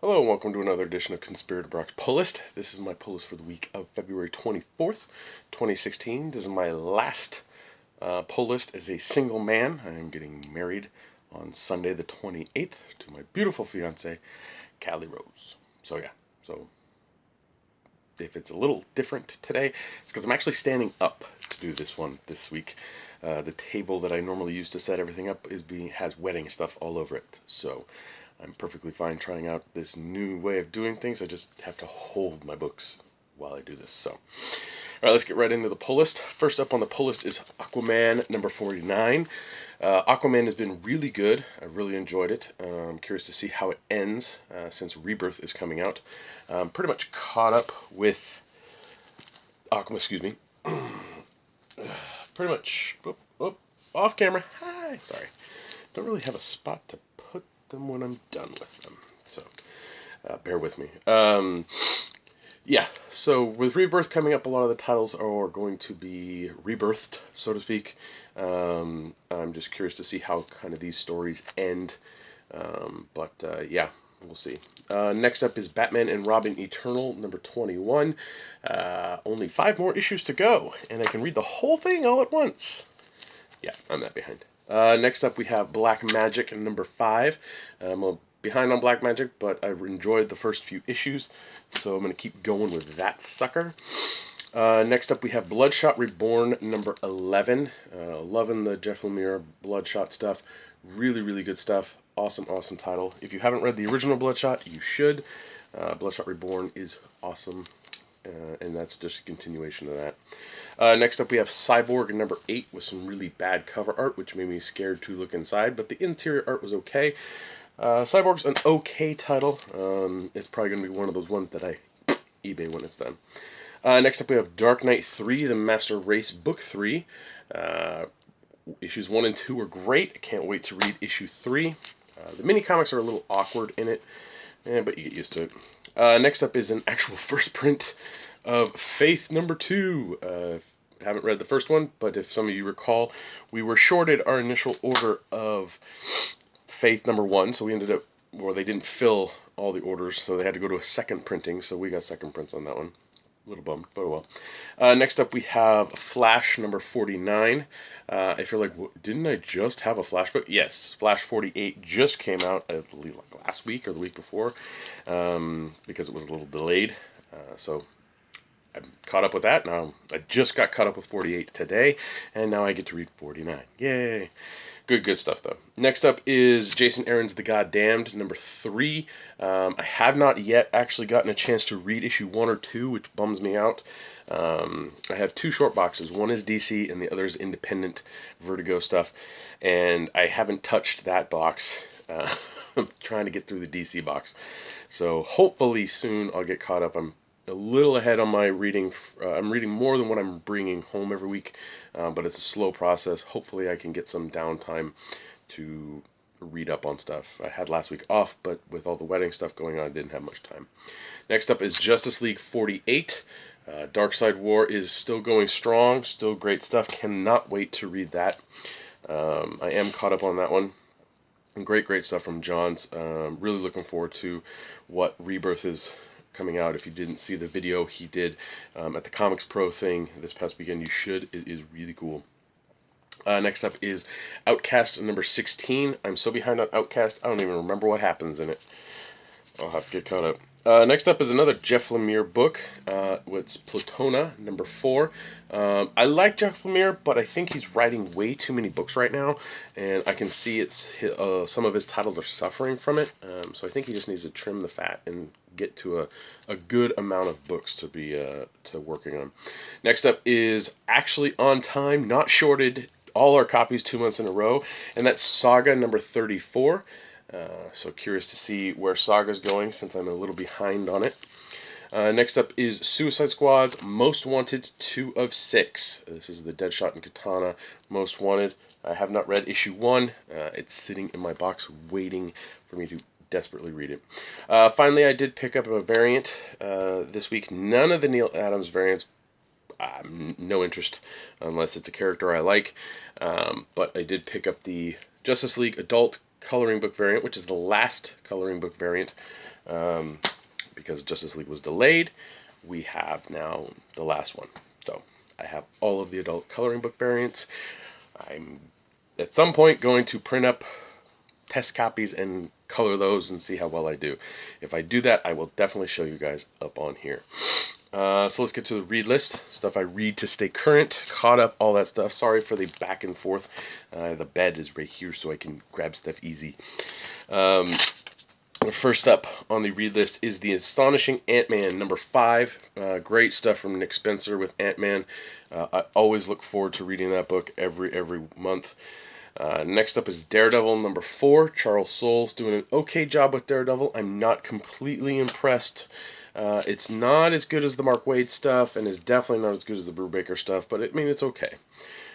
Hello and welcome to another edition of Conspirator Brock's Pull List. This is my pull list for the week of February 24th, 2016. This is my last pull list as a single man. I am getting married on Sunday the 28th to my beautiful fiance, Callie Rose. So if it's a little different today, it's because I'm actually standing up to do this one this week. The table that I normally use to set everything up has wedding stuff all over it. So I'm perfectly fine trying out this new way of doing things. I just have to hold my books while I do this. So, all right, let's get right into the pull list. First up on the pull list is Aquaman number 49. Aquaman has been really good. I've really enjoyed it. I'm curious to see how it ends since Rebirth is coming out. I'm pretty much caught up with Aquaman, excuse me. Pretty much, off camera. Hi, sorry. Don't really have a spot to put them when I'm done with them. So, bear with me. Yeah, so with Rebirth coming up, a lot of the titles are going to be rebirthed, so to speak. I'm just curious to see how kind of these stories end. Yeah, we'll see. Next up is Batman and Robin Eternal, number 21. Only 5 more issues to go, and I can read the whole thing all at once. Yeah, I'm that behind. Next up, we have Black Magic, number 5. I'm behind on Black Magic, but I've enjoyed the first few issues, so I'm going to keep going with that sucker. Next up, we have Bloodshot Reborn, number 11. Loving the Jeff Lemire Bloodshot stuff. Really, really good stuff. Awesome, awesome title. If you haven't read the original Bloodshot, you should. Bloodshot Reborn is awesome, and that's just a continuation of that. Next up, we have Cyborg number 8 with some really bad cover art, which made me scared to look inside, but the interior art was okay. Cyborg's an okay title. It's probably going to be one of those ones that I eBay when it's done. Next up, we have Dark Knight 3, The Master Race, Book 3. Issues 1 and 2 are great. I can't wait to read issue 3. The mini comics are a little awkward in it, but you get used to it. Next up is an actual first print of Faith number 2. Haven't read the first one, but if some of you recall, we were shorted our initial order of Faith number 1, so we ended up, well, they didn't fill all the orders, so they had to go to a second printing, so we got second prints on that one. A little bummed, but oh well. Next up, we have Flash number 49. If you're like, didn't I just have a Flash book? Yes, Flash 48 just came out, I believe, like last week or the week before, because it was a little delayed. So I'm caught up with that. Now I just got caught up with 48 today, and now I get to read 49. Yay! Good stuff, though. Next up is Jason Aaron's The Goddamned, number 3. I have not yet actually gotten a chance to read issue 1 or 2, which bums me out. I have 2 short boxes. One is DC, and the other is independent Vertigo stuff. And I haven't touched that box. I'm trying to get through the DC box. So hopefully soon I'll get caught up. I'm a little ahead on my reading. I'm reading more than what I'm bringing home every week, but it's a slow process. Hopefully I can get some downtime to read up on stuff. I had last week off, but with all the wedding stuff going on, I didn't have much time. Next up is Justice League 48. Darkseid War is still going strong, still great stuff. Cannot wait to read that. I am caught up on that one. Great stuff from Johns. Really looking forward to what Rebirth is coming out. If you didn't see the video he did at the Comics Pro thing this past weekend, you should. It is really cool. Next up is Outcast number 16. I'm so behind on Outcast, I don't even remember what happens in it. I'll have to get caught up. Next up is another Jeff Lemire book. It's Platona, number 4. I like Jeff Lemire, but I think he's writing way too many books right now, and I can see some of his titles are suffering from it. So I think he just needs to trim the fat and get to a good amount of books to be to working on. Next up is actually on time, not shorted, all our copies 2 months in a row, and that's Saga number 34. So curious to see where Saga's going since I'm a little behind on it. Next up is Suicide Squad's Most Wanted 2 of 6. This is the Deadshot and Katana Most Wanted. I have not read issue 1. It's sitting in my box waiting for me to desperately read it. Finally, I did pick up a variant this week. None of the Neil Adams variants. No interest unless it's a character I like. But I did pick up the Justice League Adult coloring book variant, which is the last coloring book variant, because Justice League was delayed. We have now the last one. So I have all of the adult coloring book variants. I'm at some point going to print up test copies and color those and see how well I do. If I do that, I will definitely show you guys up on here. So let's get to the read list. Stuff I read to stay current, caught up, all that stuff. Sorry for the back and forth. The bed is right here so I can grab stuff easy. First up on the read list is The Astonishing Ant-Man, number 5. Great stuff from Nick Spencer with Ant-Man. I always look forward to reading that book every month. Next up is Daredevil, number 4. Charles Soule's doing an okay job with Daredevil. I'm not completely impressed. It's not as good as the Mark Waid stuff, and is definitely not as good as the Brubaker stuff, but I mean, it's okay.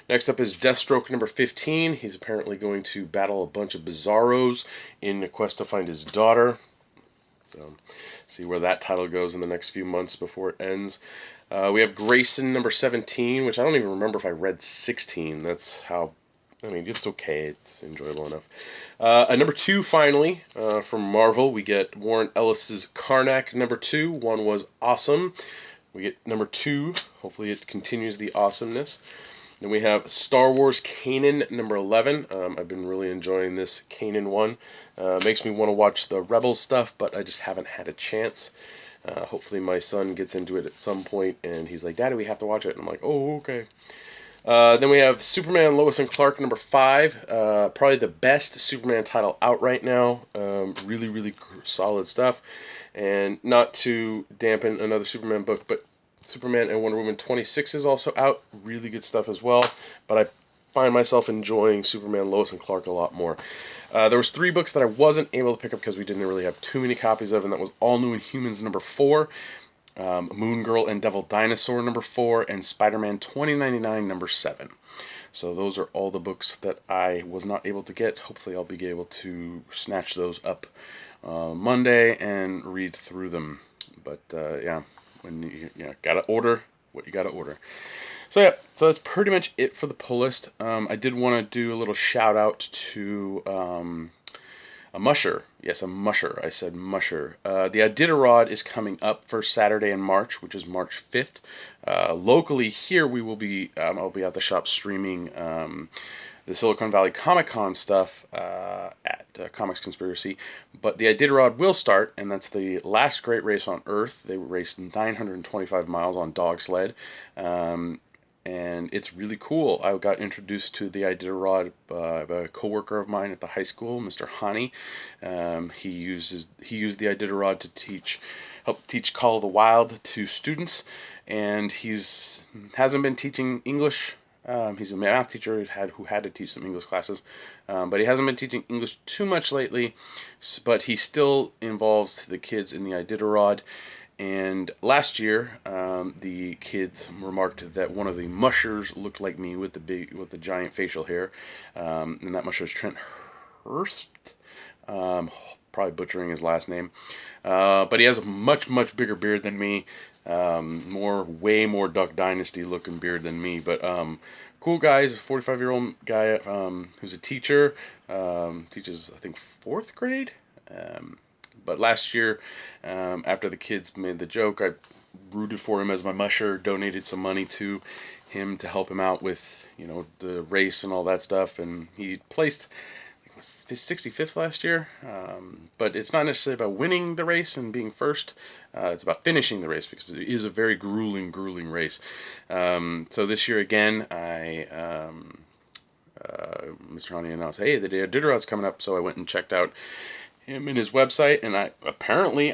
Next up is Deathstroke, number 15. He's apparently going to battle a bunch of Bizarros in a quest to find his daughter. So, see where that title goes in the next few months before it ends. We have Grayson, number 17, which I don't even remember if I read 16. That's how... I mean, it's okay. It's enjoyable enough. Number 2, finally, from Marvel, we get Warren Ellis's Karnak, number 2. 1 was awesome. We get number 2. Hopefully it continues the awesomeness. Then we have Star Wars Kanan, number 11. I've been really enjoying this Kanan one. Makes me want to watch the Rebels stuff, but I just haven't had a chance. Hopefully my son gets into it at some point, and he's like, Daddy, we have to watch it. And I'm like, oh, okay. Then we have Superman, Lois and Clark, number 5. Probably the best Superman title out right now. Really solid stuff. And not to dampen another Superman book, but Superman and Wonder Woman 26 is also out. Really good stuff as well. But I find myself enjoying Superman, Lois and Clark a lot more. There was 3 books that I wasn't able to pick up because we didn't really have too many copies of, and that was All New Inhumans, number 4. Moon Girl and Devil Dinosaur, number 4, and Spider-Man 2099, number 7. So those are all the books that I was not able to get. Hopefully I'll be able to snatch those up Monday and read through them. But yeah, when you gotta order what you gotta order. So yeah, so that's pretty much it for the pull list. I did want to do a little shout out to a musher. Yes, a musher. I said musher. The Iditarod is coming up first Saturday in March, which is March 5th. Locally here, we will be. I'll be at the shop streaming the Silicon Valley Comic Con stuff at Comics Conspiracy. But the Iditarod will start, and that's the last great race on Earth. They raced 925 miles on dog sled. And it's really cool. I got introduced to the Iditarod by a coworker of mine at the high school, Mr. Hani. He used the Iditarod to help teach Call of the Wild to students, and hasn't been teaching English. He's a math teacher who had to teach some English classes, but he hasn't been teaching English too much lately. But he still involves the kids in the Iditarod. And last year, the kids remarked that one of the mushers looked like me with the giant facial hair, and that musher is Trent Hurst. Probably butchering his last name, but he has a much bigger beard than me. Way more Duck Dynasty looking beard than me. But cool guy. He's a 45-year-old guy who's a teacher. Teaches I think 4th grade. But last year, after the kids made the joke, I rooted for him as my musher, donated some money to him to help him out with, the race and all that stuff. And he placed, I think it was 65th last year. But it's not necessarily about winning the race and being first. It's about finishing the race, because it is a very grueling race. So this year again, Mr. Honey announced, hey, the Iditarod's coming up. So I went and checked out him and his website, and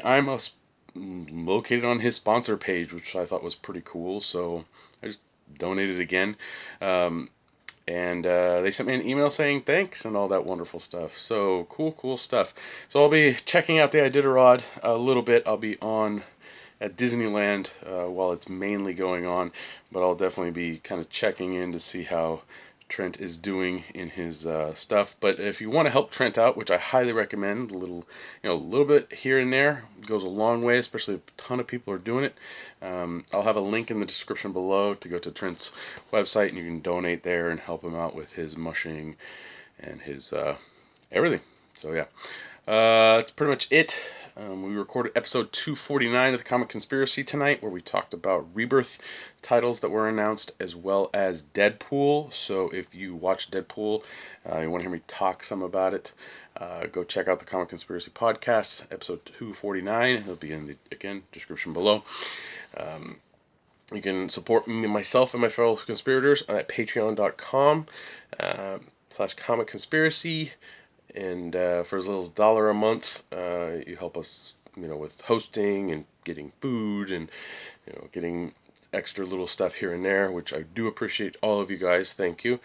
I'm located on his sponsor page, which I thought was pretty cool. So I just donated again, and they sent me an email saying thanks and all that wonderful stuff. So cool stuff. So I'll be checking out the Iditarod a little bit. I'll be on at Disneyland while it's mainly going on, but I'll definitely be kind of checking in to see how Trent is doing in his stuff. But if you want to help Trent out, which I highly recommend, a little bit here and there goes a long way, especially if a ton of people are doing it. I'll have a link in the description below to go to Trent's website, and you can donate there and help him out with his mushing and his everything. So yeah, that's pretty much it. We recorded episode 249 of the Comic Conspiracy tonight, where we talked about Rebirth titles that were announced, as well as Deadpool. So if you watch Deadpool, you want to hear me talk some about it, go check out the Comic Conspiracy podcast, episode 249. It'll be in the, again, description below. You can support me, myself, and my fellow conspirators at patreon.com /comic conspiracy. And for as little as $1 a month, you help us, with hosting and getting food and, getting extra little stuff here and there, which I do appreciate all of you guys. Thank you.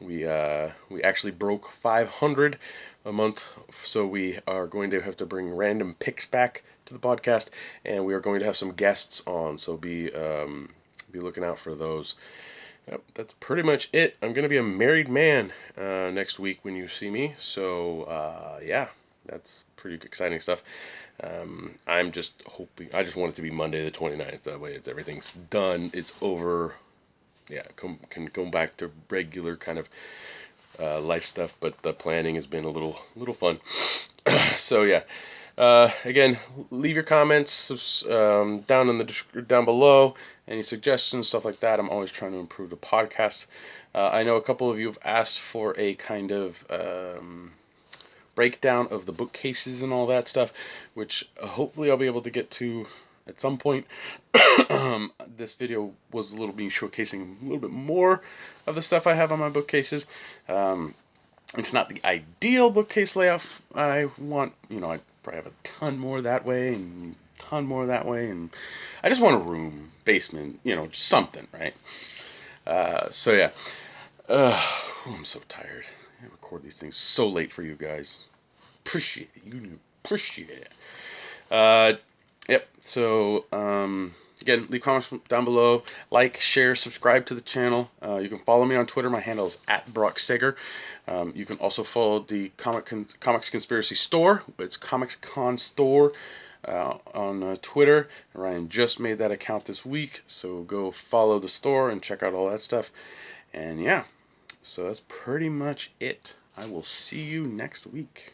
We actually broke 500 a month, so we are going to have to bring random picks back to the podcast, and we are going to have some guests on, so be looking out for those. Yep, that's pretty much it. I'm going to be a married man next week when you see me. So, yeah, that's pretty exciting stuff. I'm just hoping, I just want it to be Monday the 29th. That way everything's done. It's over. Yeah, can go back to regular kind of life stuff. But the planning has been a little fun. So, yeah. Again, leave your comments down below. Any suggestions, stuff like that. I'm always trying to improve the podcast. I know a couple of you have asked for a kind of breakdown of the bookcases and all that stuff, which hopefully I'll be able to get to at some point. This video was me showcasing a little bit more of the stuff I have on my bookcases. It's not the ideal bookcase layout I want. I probably have a ton more that way and a ton more that way, and I just want a room, basement, just something, right? So yeah, I'm so tired. I record these things so late for you guys. Appreciate it. You appreciate it. Yep. So again, leave comments down below. Like, share, subscribe to the channel. You can follow me on Twitter. My handle is @BrockSager. You can also follow the Comics Conspiracy store. It's Comics Con Store on Twitter. Ryan just made that account this week, so go follow the store and check out all that stuff. And yeah, so that's pretty much it. I will see you next week.